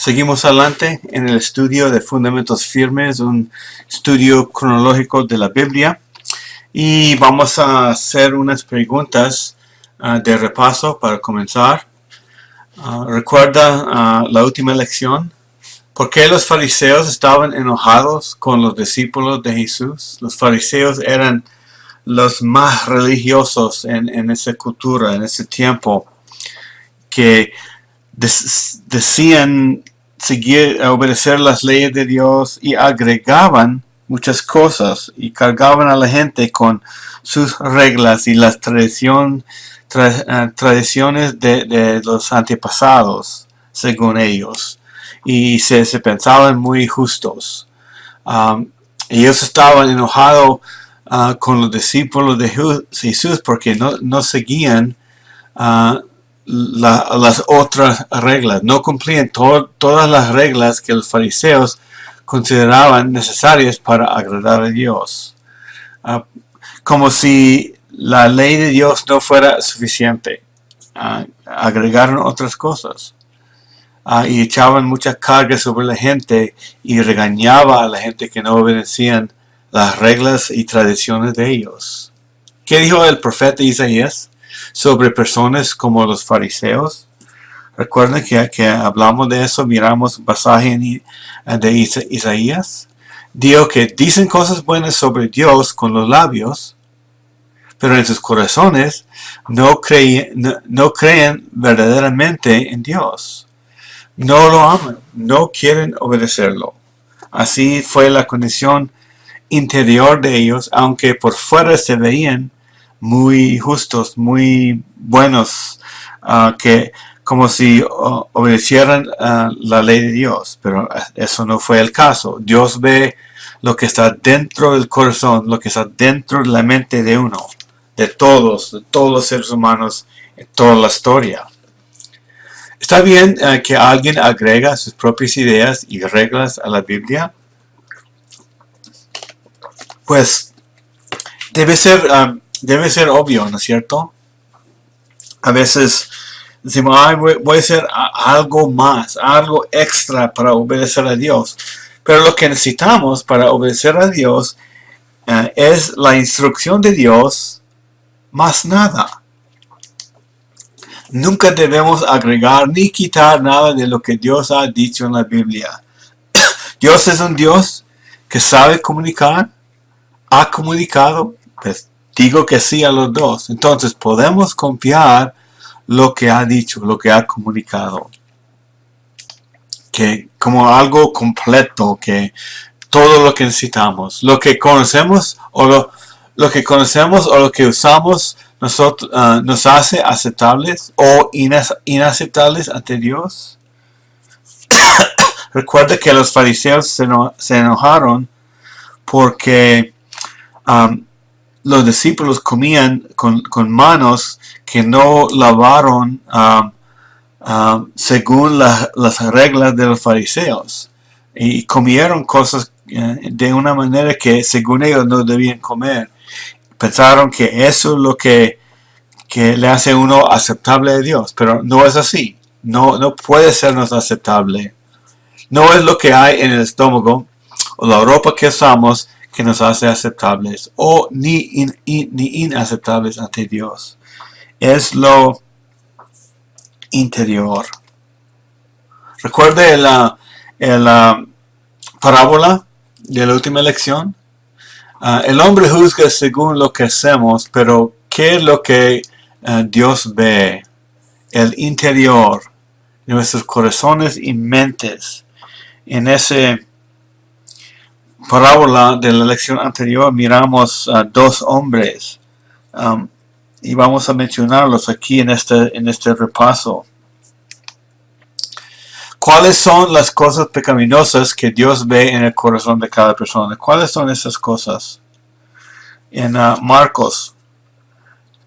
Seguimos adelante en el estudio de Fundamentos Firmes, un estudio cronológico de la Biblia. Y vamos a hacer unas preguntas de repaso para comenzar. Recuerda la última lección. ¿Por qué los fariseos estaban enojados con los discípulos de Jesús? Los fariseos eran los más religiosos en esa cultura, en ese tiempo, que decían obedecer las leyes de Dios y agregaban muchas cosas y cargaban a la gente con sus reglas y las tradiciones de los antepasados, según ellos, y se pensaban muy justos. Ellos estaban enojados con los discípulos de Jesús porque no seguían las otras reglas, no cumplían todas las reglas que los fariseos consideraban necesarias para agradar a Dios. Como si la ley de Dios no fuera suficiente. Agregaron otras cosas. Y echaban mucha carga sobre la gente y regañaba a la gente que no obedecían las reglas y tradiciones de ellos. ¿Qué dijo el profeta Isaías sobre personas como los fariseos? Recuerden que hablamos de eso, miramos un pasaje de Isaías. Dijo que dicen cosas buenas sobre Dios con los labios, pero en sus corazones no creen verdaderamente en Dios. No lo aman, no quieren obedecerlo. Así fue la condición interior de ellos, aunque por fuera se veían muy justos, muy buenos, como si obedecieran la ley de Dios, pero eso no fue el caso. Dios ve lo que está dentro del corazón, lo que está dentro de la mente de uno, de todos los seres humanos, en toda la historia. ¿Está bien que alguien agrega sus propias ideas y reglas a la Biblia? Pues debe ser obvio, ¿no es cierto? A veces decimos, voy a hacer algo más, algo extra para obedecer a Dios. Pero lo que necesitamos para obedecer a Dios es la instrucción de Dios, más nada. Nunca debemos agregar ni quitar nada de lo que Dios ha dicho en la Biblia. Dios es un Dios que sabe comunicar, ha comunicado, pues digo que sí a los dos. Entonces podemos confiar lo que ha dicho, lo que ha comunicado. Que como algo completo, que todo lo que necesitamos, lo que conocemos o lo que usamos nosotros, nos hace aceptables o inaceptables ante Dios. Recuerda que los fariseos se enojaron porque los discípulos comían con manos que no lavaron según las reglas de los fariseos, y comieron cosas de una manera que según ellos no debían comer. Pensaron que eso es lo que le hace a uno aceptable a Dios, pero no es así. No puede sernos aceptable. No es lo que hay en el estómago o la ropa que usamos que nos hace aceptables o ni inaceptables ante Dios. Es lo interior. Recuerde la parábola de la última lección. El hombre juzga según lo que hacemos, pero ¿qué es lo que Dios ve? El interior, nuestros corazones y mentes. En esa parábola de la lección anterior miramos a dos hombres y vamos a mencionarlos aquí en este repaso. ¿Cuáles son las cosas pecaminosas que Dios ve en el corazón de cada persona? ¿Cuáles son esas cosas? En Marcos,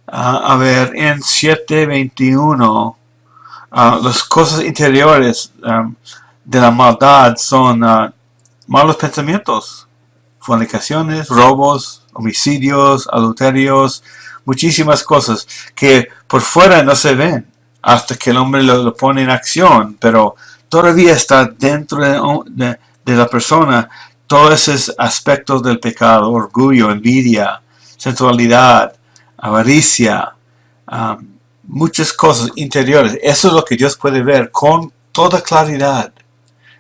en 7:21, las cosas interiores de la maldad son malos pensamientos, fornicaciones, robos, homicidios, adulterios, muchísimas cosas que por fuera no se ven hasta que el hombre lo pone en acción, pero todavía está dentro de la persona todos esos aspectos del pecado: orgullo, envidia, sensualidad, avaricia, muchas cosas interiores. Eso es lo que Dios puede ver con toda claridad.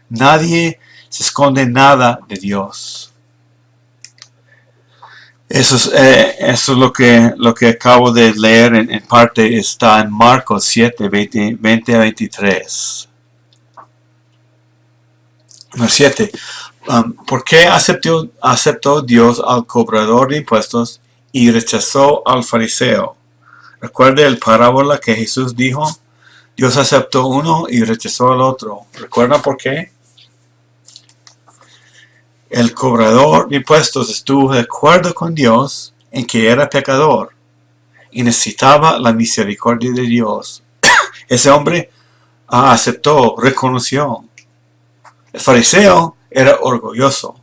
Nadie se esconde nada de Dios. Eso es lo que acabo de leer en parte. Está en Marcos 7, 20 a 23. Número 7. ¿Por qué aceptó Dios al cobrador de impuestos y rechazó al fariseo? Recuerde el parábola que Jesús dijo. Dios aceptó uno y rechazó al otro. ¿Recuerdan por qué? El cobrador de impuestos estuvo de acuerdo con Dios en que era pecador y necesitaba la misericordia de Dios. Ese hombre aceptó, reconoció. El fariseo era orgulloso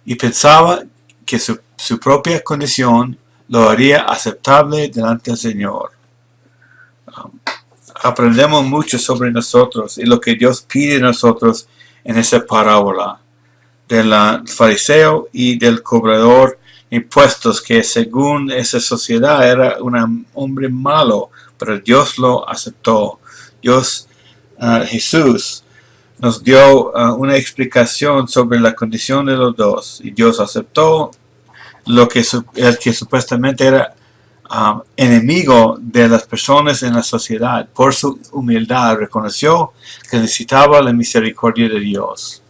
y pensaba que su propia condición lo haría aceptable delante del Señor. Aprendemos mucho sobre nosotros y lo que Dios pide de nosotros en esa parábola del fariseo y del cobrador de impuestos, que según esa sociedad era un hombre malo, pero Dios lo aceptó. Jesús nos dio una explicación sobre la condición de los dos, y Dios aceptó el que supuestamente era enemigo de las personas en la sociedad. Por su humildad reconoció que necesitaba la misericordia de Dios.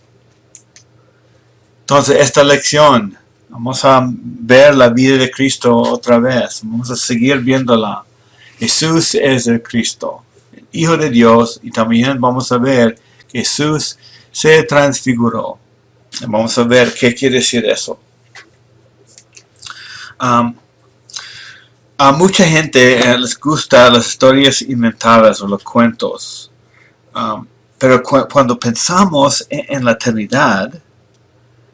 Entonces, esta lección, vamos a ver la vida de Cristo otra vez. Vamos a seguir viéndola. Jesús es el Cristo, el Hijo de Dios, y también vamos a ver que Jesús se transfiguró. Vamos a ver qué quiere decir eso. A mucha gente les gustan las historias inventadas o los cuentos. Pero cuando pensamos en la eternidad,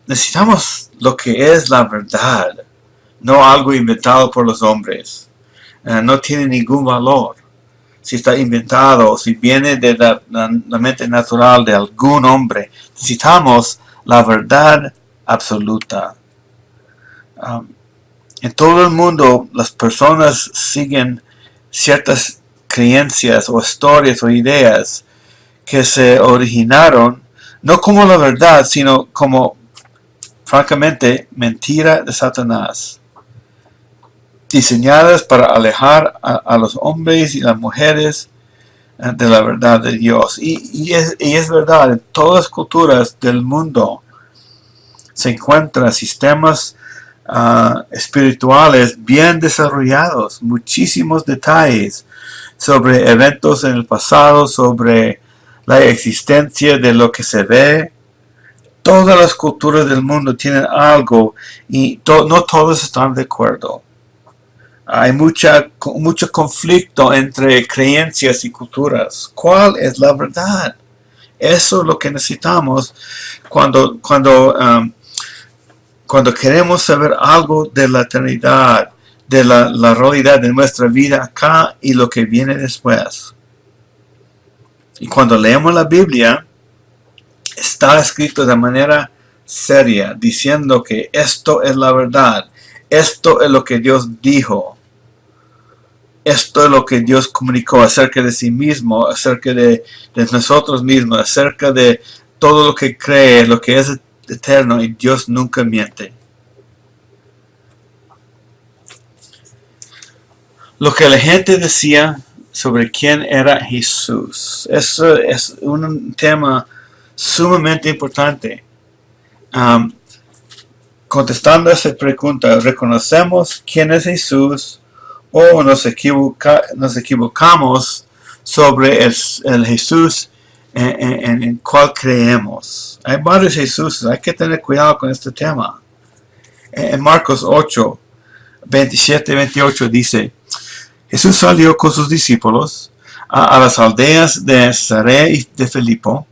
necesitamos lo que es la verdad, no algo inventado por los hombres. No tiene ningún valor si está inventado o si viene de la mente natural de algún hombre. Necesitamos la verdad absoluta. En todo el mundo las personas siguen ciertas creencias o historias o ideas que se originaron no como la verdad, sino como, francamente, mentira de Satanás, diseñadas para alejar a los hombres y las mujeres de la verdad de Dios. Y es verdad, en todas las culturas del mundo se encuentran sistemas espirituales bien desarrollados, muchísimos detalles sobre eventos en el pasado, sobre la existencia de lo que se ve. Todas las culturas del mundo tienen algo y no todos están de acuerdo. Hay mucho conflicto entre creencias y culturas. ¿Cuál es la verdad? Eso es lo que necesitamos cuando queremos saber algo de la eternidad, de la realidad de nuestra vida acá y lo que viene después. Y cuando leemos la Biblia, está escrito de manera seria, diciendo que esto es la verdad, esto es lo que Dios dijo, esto es lo que Dios comunicó acerca de sí mismo, acerca de nosotros mismos, acerca de todo lo que cree, lo que es eterno, y Dios nunca miente. Lo que la gente decía sobre quién era Jesús, eso es un tema sumamente importante. Contestando a esa pregunta, ¿reconocemos quién es Jesús o nos equivocamos sobre el Jesús en cual creemos? Hay varios Jesús, hay que tener cuidado con este tema. En Marcos 8, 27 y 28 dice: Jesús salió con sus discípulos a las aldeas de Cesarea y de Filipo,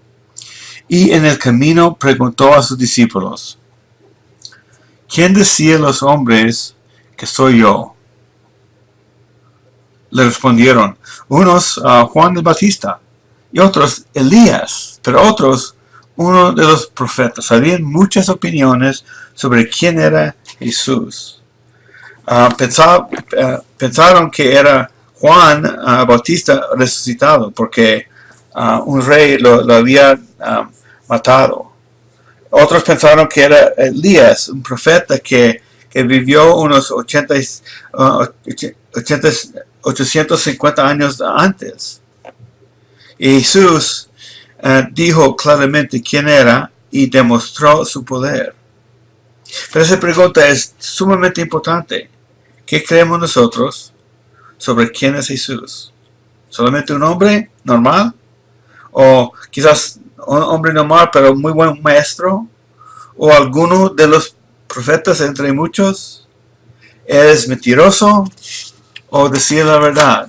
y en el camino preguntó a sus discípulos: ¿quién decían los hombres que soy yo? Le respondieron: unos Juan el Bautista, y otros Elías, Pero otros, uno de los profetas, habían muchas opiniones sobre quién era Jesús. Pensaron que era Juan Bautista resucitado porque un rey lo había matado. Otros pensaron que era Elías, un profeta que vivió unos 850 años antes. Y Jesús dijo claramente quién era y demostró su poder. Pero esa pregunta es sumamente importante. ¿Qué creemos nosotros sobre quién es Jesús? ¿Solamente un hombre normal? ¿O quizás un hombre normal pero muy buen maestro? ¿O alguno de los profetas entre muchos? ¿Es mentiroso o decía la verdad?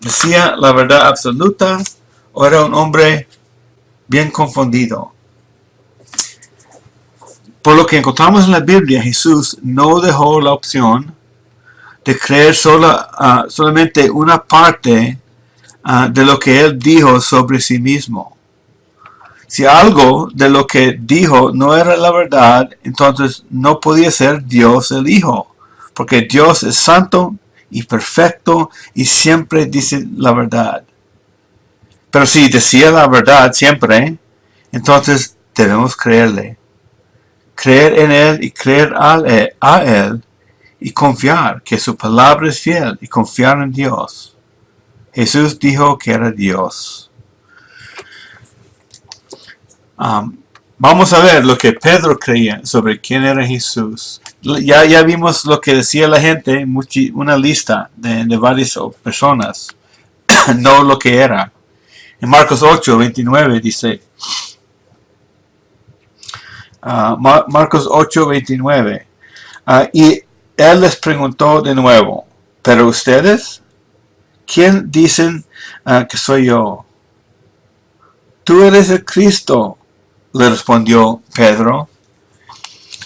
¿Decía la verdad absoluta o era un hombre bien confundido? Por lo que encontramos en la Biblia, Jesús no dejó la opción de creer solamente una parte de lo que él dijo sobre sí mismo. Si algo de lo que dijo no era la verdad, entonces no podía ser Dios el Hijo, porque Dios es santo y perfecto y siempre dice la verdad. Pero si decía la verdad siempre, entonces debemos creerle. Creer en Él y creer a Él y confiar que su palabra es fiel y confiar en Dios. Jesús dijo que era Dios. Vamos a ver lo que Pedro creía sobre quién era Jesús. Ya vimos lo que decía la gente, una lista de varias personas, no lo que era. En Marcos 8, 29 dice, Marcos 8, 29, y él les preguntó de nuevo, ¿pero ustedes? ¿Quién dicen que soy yo? Tú eres el Cristo, le respondió Pedro.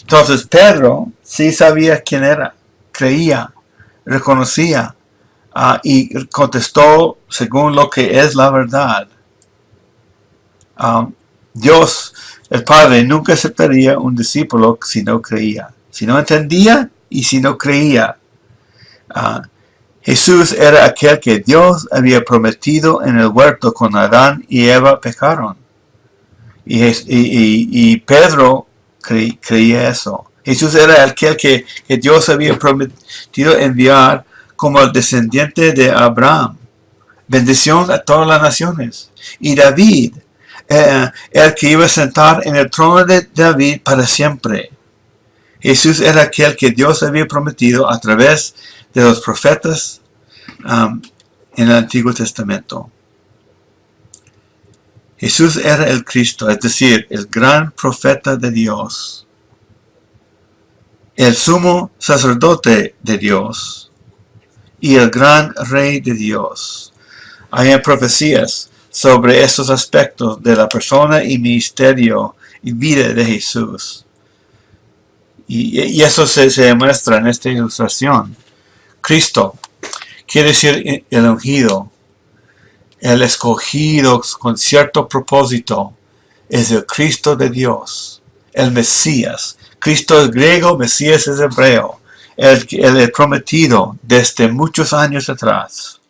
Entonces Pedro sí sabía quién era, creía, reconocía y contestó según lo que es la verdad. Dios, el Padre, nunca aceptaría un discípulo si no creía, si no entendía y si no creía. Jesús era aquel que Dios había prometido en el huerto cuando Adán y Eva pecaron. Y Pedro creía eso. Jesús era aquel que Dios había prometido enviar como el descendiente de Abraham. Bendición a todas las naciones. Y David, el que iba a sentar en el trono de David para siempre. Jesús era aquel que Dios había prometido a través de los profetas en el Antiguo Testamento. Jesús era el Cristo, es decir, el gran profeta de Dios, el sumo sacerdote de Dios y el gran rey de Dios. Hay profecías sobre estos aspectos de la persona y ministerio y vida de Jesús. Y eso se demuestra en esta ilustración. Cristo quiere decir el ungido, el escogido con cierto propósito, es el Cristo de Dios, el Mesías. Cristo es griego, Mesías es hebreo, el prometido desde muchos años atrás.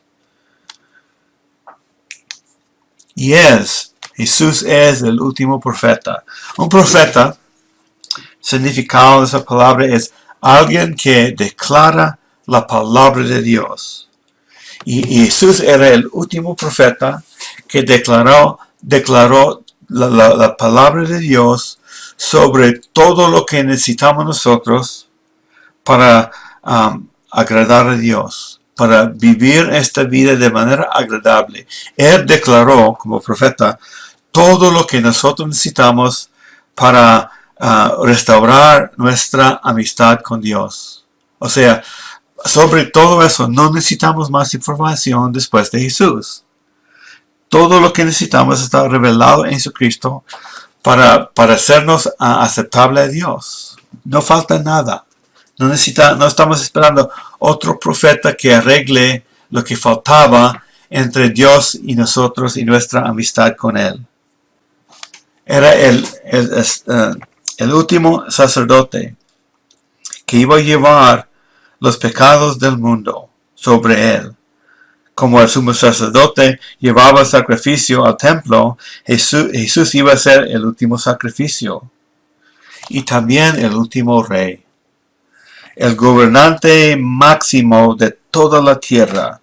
Y Jesús es el último profeta. Un profeta, significado de esa palabra es alguien que declara la palabra de Dios. Y Jesús era el último profeta que declaró la palabra de Dios sobre todo lo que necesitamos nosotros para agradar a Dios, para vivir esta vida de manera agradable. Él declaró como profeta todo lo que nosotros necesitamos para restaurar nuestra amistad con Dios. O sea, sobre todo eso, no necesitamos más información después de Jesús. Todo lo que necesitamos está revelado en Jesucristo para hacernos aceptable a Dios. No falta nada. No estamos esperando otro profeta que arregle lo que faltaba entre Dios y nosotros y nuestra amistad con Él. Era el último sacerdote que iba a llevar los pecados del mundo sobre él. Como el sumo sacerdote llevaba el sacrificio al templo, Jesús iba a ser el último sacrificio y también el último rey, el gobernante máximo de toda la tierra,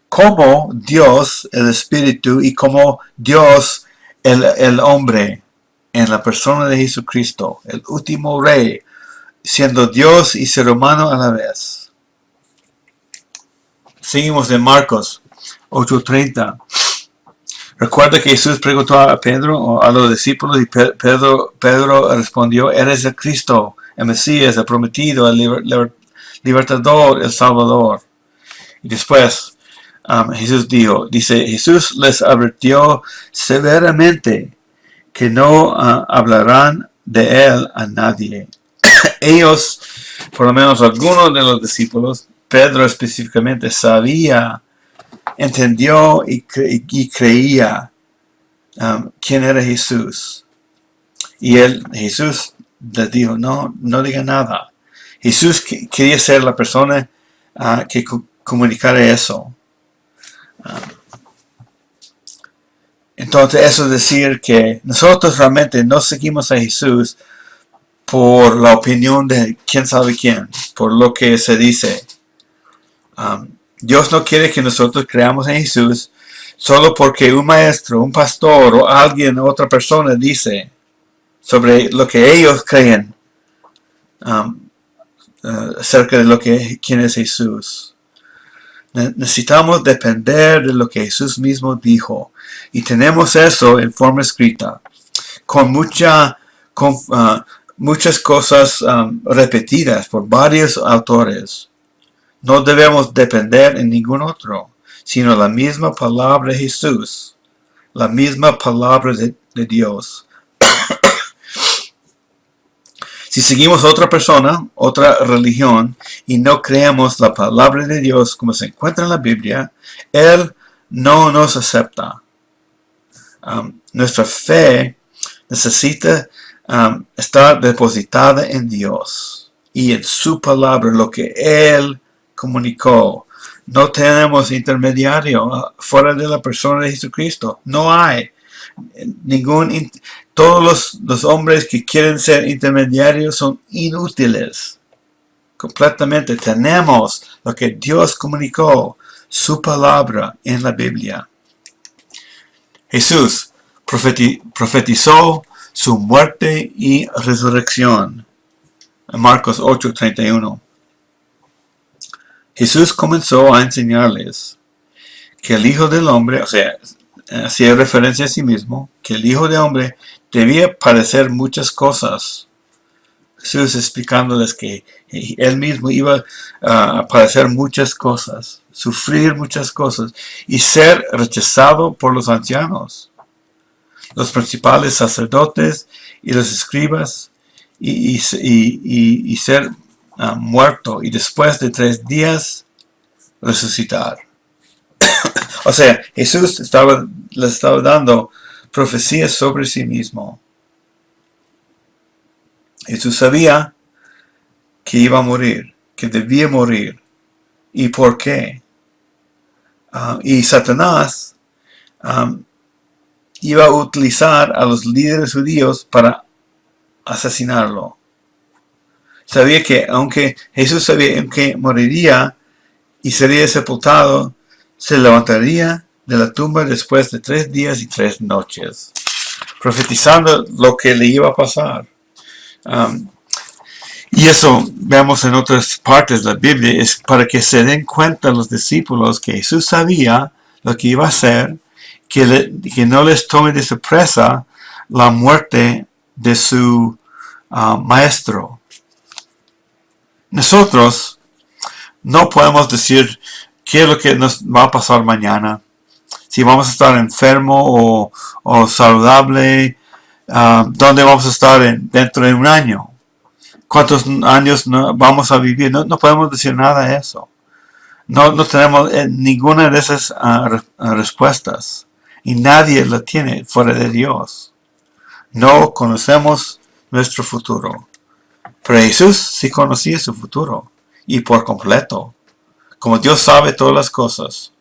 como Dios el Espíritu y como Dios el hombre en la persona de Jesucristo, el último rey, siendo Dios y ser humano a la vez. Seguimos en Marcos 8:30. Recuerda que Jesús preguntó a Pedro o a los discípulos y Pedro respondió: eres el Cristo, el Mesías, el prometido, el libertador, el Salvador. Y después Jesús les advirtió severamente que no hablarán de él a nadie. Ellos, por lo menos algunos de los discípulos, Pedro específicamente, sabía, entendió y creía quién era Jesús. Y Jesús les dijo, no diga nada. Jesús quería ser la persona que comunicara eso. Entonces eso es decir que nosotros realmente no seguimos a Jesús por la opinión de quién sabe quién, por lo que se dice. Dios no quiere que nosotros creamos en Jesús solo porque un maestro, un pastor o alguien, otra persona dice sobre lo que ellos creen acerca de quién es Jesús. Necesitamos depender de lo que Jesús mismo dijo. Y tenemos eso en forma escrita, con muchas cosas repetidas por varios autores. No debemos depender en ningún otro, sino la misma palabra de Jesús, la misma palabra de Dios. Si seguimos otra persona, otra religión, y no creemos la palabra de Dios como se encuentra en la Biblia, Él no nos acepta. Nuestra fe necesita estar depositada en Dios y en su palabra, lo que Él comunicó. No tenemos intermediario fuera de la persona de Jesucristo. No hay todos los hombres que quieren ser intermediarios son inútiles. Completamente tenemos lo que Dios comunicó, su palabra en la Biblia. Jesús profetizó su muerte y resurrección. En Marcos 8:31. Jesús comenzó a enseñarles que el Hijo del Hombre, o sea, hacía referencia a sí mismo, que el Hijo del Hombre debía padecer muchas cosas. Jesús explicándoles que Él mismo iba a padecer muchas cosas, sufrir muchas cosas y ser rechazado por los ancianos, los principales sacerdotes y los escribas y ser muerto y después de 3 días resucitar. O sea, Jesús les estaba dando profecías sobre sí mismo. Jesús sabía que iba a morir, que debía morir. ¿Y por qué? Y Satanás iba a utilizar a los líderes judíos para asesinarlo. Sabía que aunque Jesús sabía que moriría y sería sepultado, se levantaría de la tumba después de 3 días y 3 noches, profetizando lo que le iba a pasar. Y eso vemos en otras partes de la Biblia, es para que se den cuenta los discípulos que Jesús sabía lo que iba a hacer, que no les tome de sorpresa la muerte de su maestro. Nosotros no podemos decir qué es lo que nos va a pasar mañana, si vamos a estar enfermo o saludable, dónde vamos a estar dentro de un año, cuántos años vamos a vivir. No podemos decir nada de eso. No tenemos ninguna de esas respuestas y nadie la tiene fuera de Dios. no conocemos nuestro futuro. Pero Jesús sí conocía su futuro, y por completo. Como Dios sabe todas las cosas.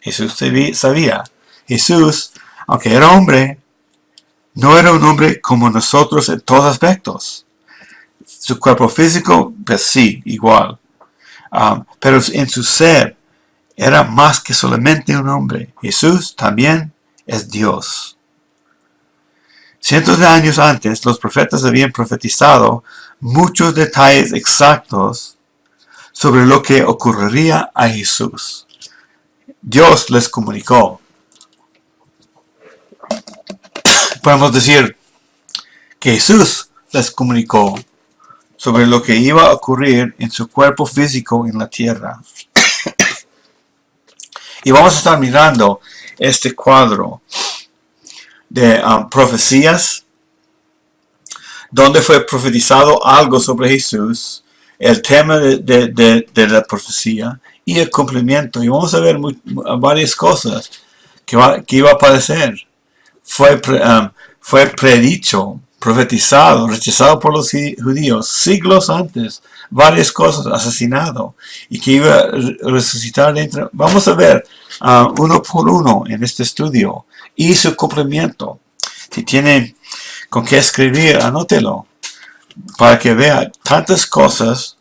Jesús sabía. Jesús, aunque era hombre, no era un hombre como nosotros en todos aspectos. Su cuerpo físico, pues sí, igual. Pero en su ser, era más que solamente un hombre. Jesús también es Dios. Cientos de años antes, los profetas habían profetizado muchos detalles exactos sobre lo que ocurriría a Jesús. Dios les comunicó. Podemos decir que Jesús les comunicó sobre lo que iba a ocurrir en su cuerpo físico en la tierra. Y vamos a estar mirando este cuadro de profecías, donde fue profetizado algo sobre Jesús, el tema de la profecía y el cumplimiento. Y vamos a ver varias cosas que iba a aparecer. Fue predicho, profetizado, rechazado por los judíos siglos antes, varias cosas, asesinado, y que iba a resucitar dentro. Vamos a ver uno por uno en este estudio y su cumplimiento. Si tienen con qué escribir, anótelo para que vea tantas cosas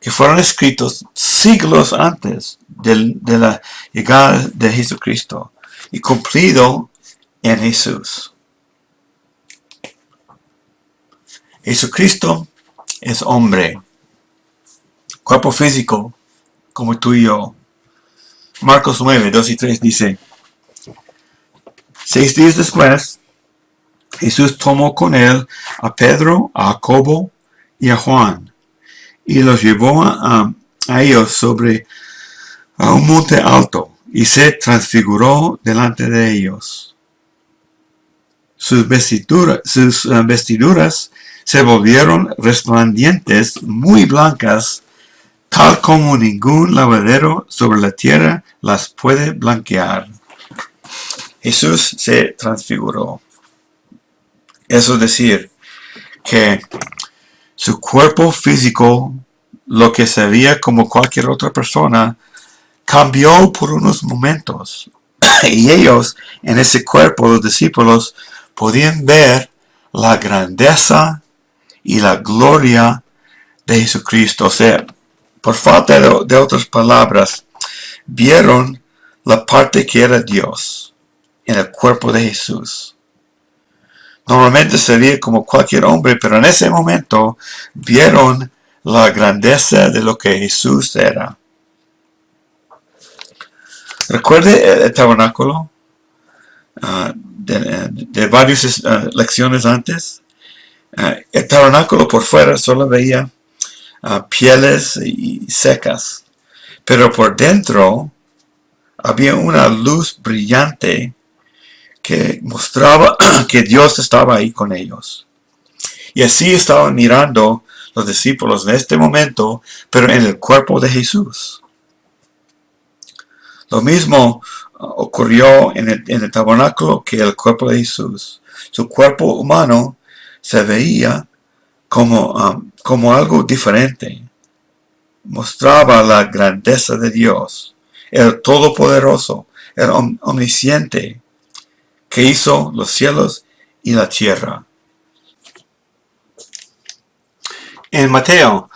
que fueron escritos siglos antes de la llegada de Jesucristo y cumplido en Jesús. Jesucristo es hombre, cuerpo físico como tú y yo. Marcos 9, 2 y 3 dice: 6 días después, Jesús tomó con él a Pedro, a Jacobo y a Juan, y los llevó a ellos sobre a un monte alto, y se transfiguró delante de ellos. Sus vestiduras se volvieron resplandecientes, muy blancas, tal como ningún lavadero sobre la tierra las puede blanquear. Jesús se transfiguró. Eso es decir, que su cuerpo físico, lo que se veía como cualquier otra persona, cambió por unos momentos. Y ellos, en ese cuerpo, los discípulos, podían ver la grandeza y la gloria de Jesucristo. O sea, por falta de otras palabras, vieron la parte que era Dios en el cuerpo de Jesús. Normalmente se veía como cualquier hombre, pero en ese momento vieron la grandeza de lo que Jesús era. Recuerde el tabernáculo de varias lecciones antes. El tabernáculo por fuera solo veía pieles y secas, pero por dentro había una luz brillante que mostraba que Dios estaba ahí con ellos. Y así estaban mirando los discípulos en este momento, pero en el cuerpo de Jesús. Lo mismo ocurrió en el tabernáculo que el cuerpo de Jesús. Su cuerpo humano se veía como algo diferente. Mostraba la grandeza de Dios, el Todopoderoso, el Omnisciente, que hizo los cielos y la tierra. En Mateo,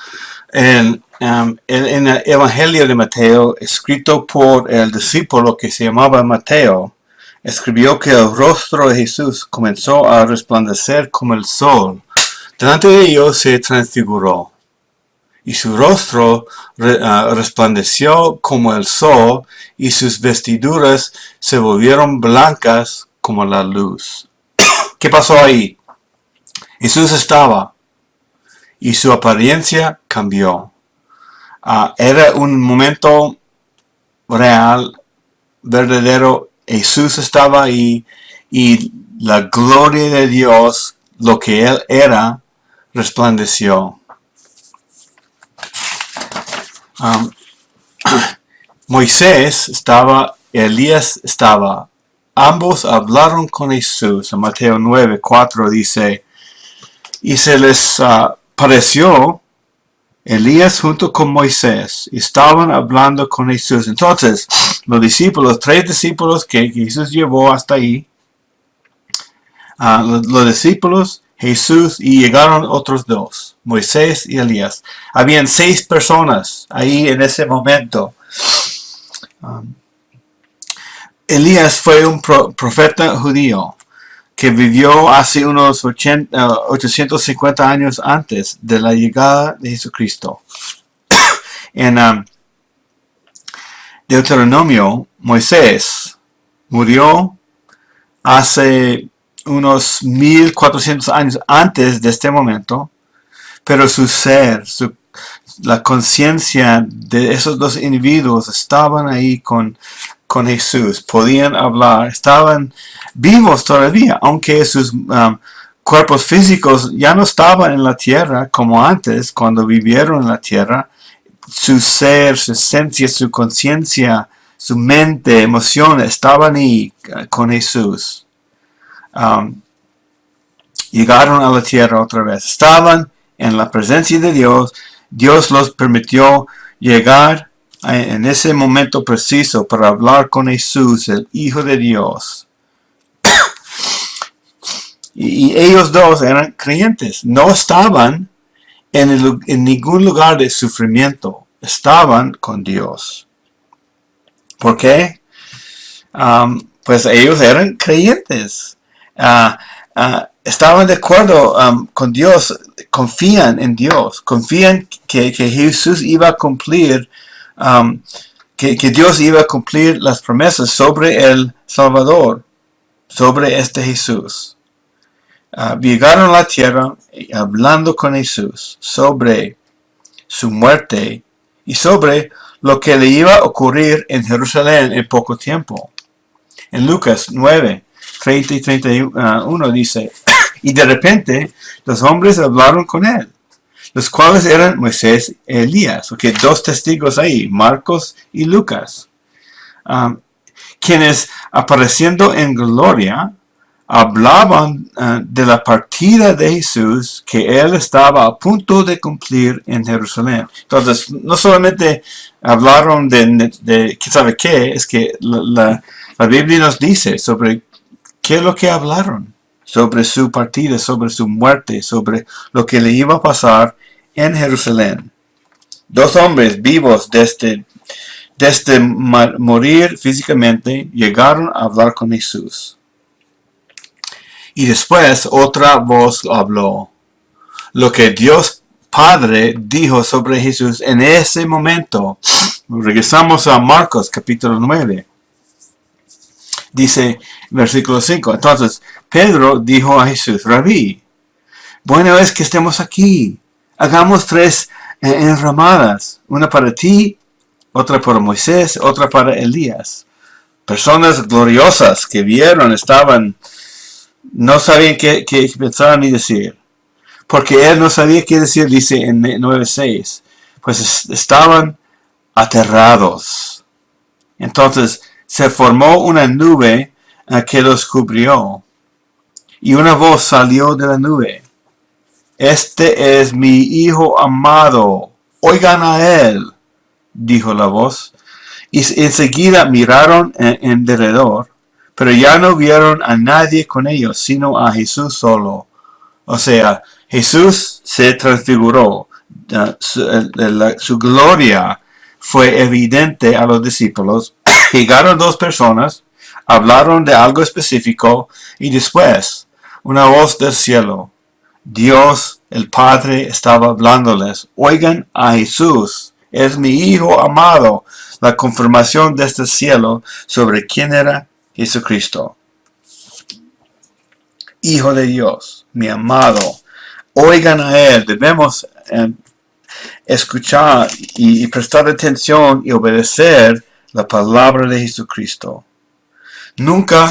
en el Evangelio de Mateo, escrito por el discípulo que se llamaba Mateo, escribió que el rostro de Jesús comenzó a resplandecer como el sol. Delante de ellos se transfiguró, y su rostro resplandeció como el sol, y sus vestiduras se volvieron blancas como la luz. ¿Qué pasó ahí? Jesús estaba, y su apariencia cambió. Era un momento real, verdadero. Jesús estaba ahí, y la gloria de Dios, lo que Él era, resplandeció. Moisés estaba, Elías estaba, ambos hablaron con Jesús. En Mateo 9:4 dice, y se les pareció Elías junto con Moisés. Estaban hablando con Jesús. Entonces, los discípulos, 3 discípulos que Jesús llevó hasta ahí, los discípulos, Jesús, y llegaron otros 2, Moisés y Elías. Habían 6 personas ahí en ese momento. Elías fue un profeta judío que vivió hace unos 850 años antes de la llegada de Jesucristo. En Deuteronomio, Moisés murió hace unos 1400 años antes de este momento, pero su ser, la conciencia de esos 2 individuos estaban ahí con Jesús, podían hablar, estaban vivos todavía, aunque sus cuerpos físicos ya no estaban en la tierra como antes, cuando vivieron en la tierra. Su ser, su esencia, su conciencia, su mente, emociones, estaban ahí con Jesús. Llegaron a la tierra otra vez, estaban en la presencia de Dios. Dios los permitió llegar en ese momento preciso para hablar con Jesús, el Hijo de Dios. Y ellos 2 eran creyentes, no estaban en ningún lugar de sufrimiento, estaban con Dios. ¿Por qué? Pues ellos eran creyentes, estaban de acuerdo con Dios, confían en Dios, confían que Jesús iba a cumplir, que Dios iba a cumplir las promesas sobre el Salvador, sobre este Jesús. Llegaron a la tierra hablando con Jesús sobre su muerte y sobre lo que le iba a ocurrir en Jerusalén en poco tiempo. En Lucas 9:30 y 31 dice, y de repente los hombres hablaron con él, los cuales eran Moisés y Elías. Okay, 2 testigos ahí, Marcos y Lucas, quienes apareciendo en gloria hablaban de la partida de Jesús que él estaba a punto de cumplir en Jerusalén. Entonces, no solamente hablaron de ¿sabe qué? Es que la Biblia nos dice sobre qué es lo que hablaron, sobre su partida, sobre su muerte, sobre lo que le iba a pasar en Jerusalén. 2 hombres vivos desde morir físicamente llegaron a hablar con Jesús. Y después otra voz habló. Lo que Dios Padre dijo sobre Jesús en ese momento. Regresamos a Marcos capítulo 9. Dice, versículo 5. Entonces, Pedro dijo a Jesús, Rabí, bueno es que estemos aquí. Hagamos 3 enramadas. Una para ti, otra para Moisés, otra para Elías. Personas gloriosas que vieron, no sabían qué pensar ni decir. Porque él no sabía qué decir, dice en 9:6. Pues estaban aterrados. Entonces se formó una nube que los cubrió. Y una voz salió de la nube. Este es mi Hijo amado. Oigan a él, dijo la voz. Y enseguida miraron en derredor. Pero ya no vieron a nadie con ellos, sino a Jesús solo. O sea, Jesús se transfiguró. Su gloria fue evidente a los discípulos. Llegaron 2 personas, hablaron de algo específico y después una voz del cielo. Dios, el Padre, estaba hablándoles. Oigan a Jesús. Es mi Hijo amado. La confirmación de este cielo sobre quién era Jesucristo. Hijo de Dios, mi amado. Oigan a él. Debemos escuchar y prestar atención y obedecer la palabra de Jesucristo. Nunca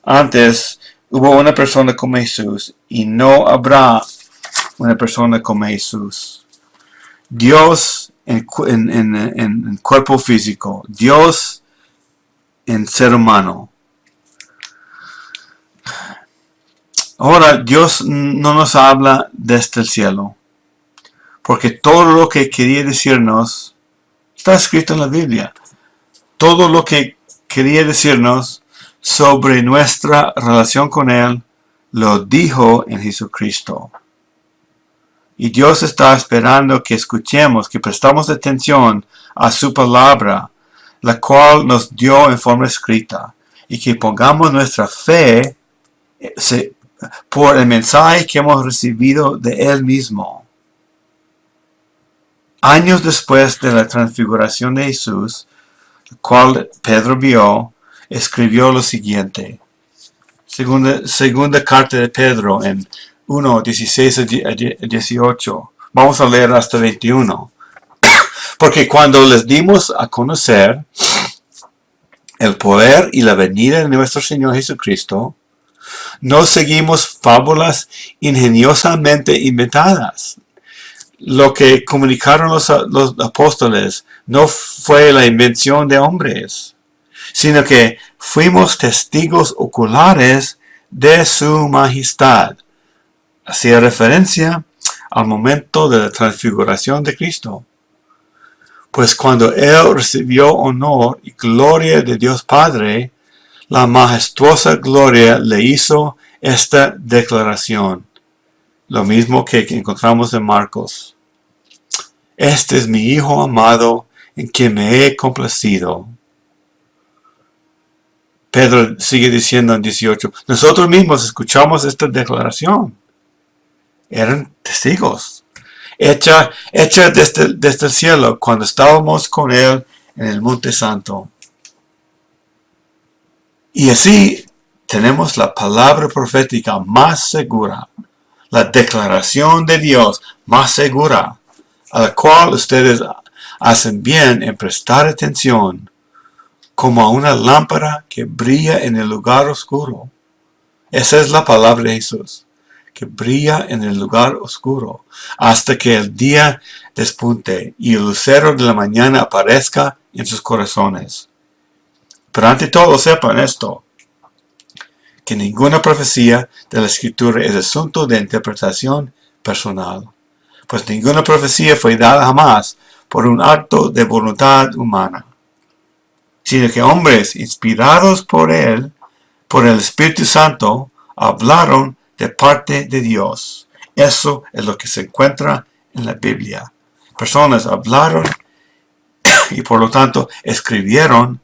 antes hubo una persona como Jesús y no habrá una persona como Jesús. Dios en cuerpo físico. Dios en ser humano. Ahora, Dios no nos habla desde el cielo, porque todo lo que quería decirnos está escrito en la Biblia. Todo lo que quería decirnos sobre nuestra relación con Él lo dijo en Jesucristo. Y Dios está esperando que escuchemos, que prestamos atención a su palabra, la cual nos dio en forma escrita, y que pongamos nuestra fe por el mensaje que hemos recibido de Él mismo. Años después de la transfiguración de Jesús, el cual Pedro vio, escribió lo siguiente. Segunda carta de Pedro en 1, 16 a 18. Vamos a leer hasta 21. Porque cuando les dimos a conocer el poder y la venida de nuestro Señor Jesucristo, no seguimos fábulas ingeniosamente inventadas. Lo que comunicaron los apóstoles no fue la invención de hombres, sino que fuimos testigos oculares de su majestad. Hacía referencia al momento de la transfiguración de Cristo. Pues cuando Él recibió honor y gloria de Dios Padre, la majestuosa gloria le hizo esta declaración. Lo mismo que encontramos en Marcos. Este es mi Hijo amado en quien me he complacido. Pedro sigue diciendo en 18, nosotros mismos escuchamos esta declaración. Eran testigos. Hecha desde el cielo cuando estábamos con Él en el Monte Santo. Y así tenemos la palabra profética más segura, la declaración de Dios más segura, a la cual ustedes hacen bien en prestar atención, como a una lámpara que brilla en el lugar oscuro. Esa es la palabra de Jesús, que brilla en el lugar oscuro, hasta que el día despunte y el lucero de la mañana aparezca en sus corazones. Pero ante todo sepan esto, que ninguna profecía de la Escritura es asunto de interpretación personal, pues ninguna profecía fue dada jamás por un acto de voluntad humana, sino que hombres inspirados por el Espíritu Santo, hablaron de parte de Dios. Eso es lo que se encuentra en la Biblia. Personas hablaron y por lo tanto escribieron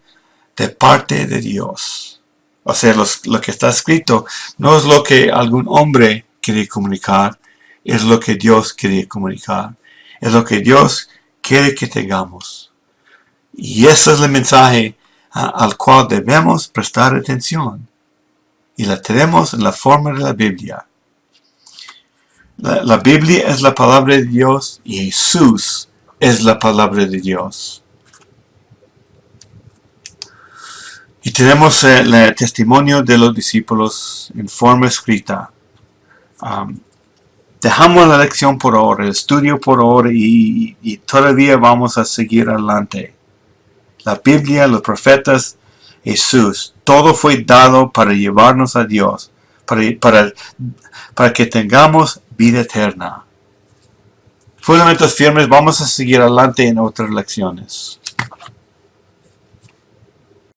de parte de Dios. O sea, lo que está escrito no es lo que algún hombre quiere comunicar, es lo que Dios quiere comunicar. Es lo que Dios quiere que tengamos. Y ese es el mensaje al cual debemos prestar atención. Y la tenemos en la forma de la Biblia. La Biblia es la palabra de Dios y Jesús es la palabra de Dios. Y tenemos el testimonio de los discípulos en forma escrita. Dejamos la lección por ahora, el estudio por ahora y todavía vamos a seguir adelante. La Biblia, los profetas, Jesús, todo fue dado para llevarnos a Dios, para que tengamos vida eterna. Fundamentos firmes, vamos a seguir adelante en otras lecciones.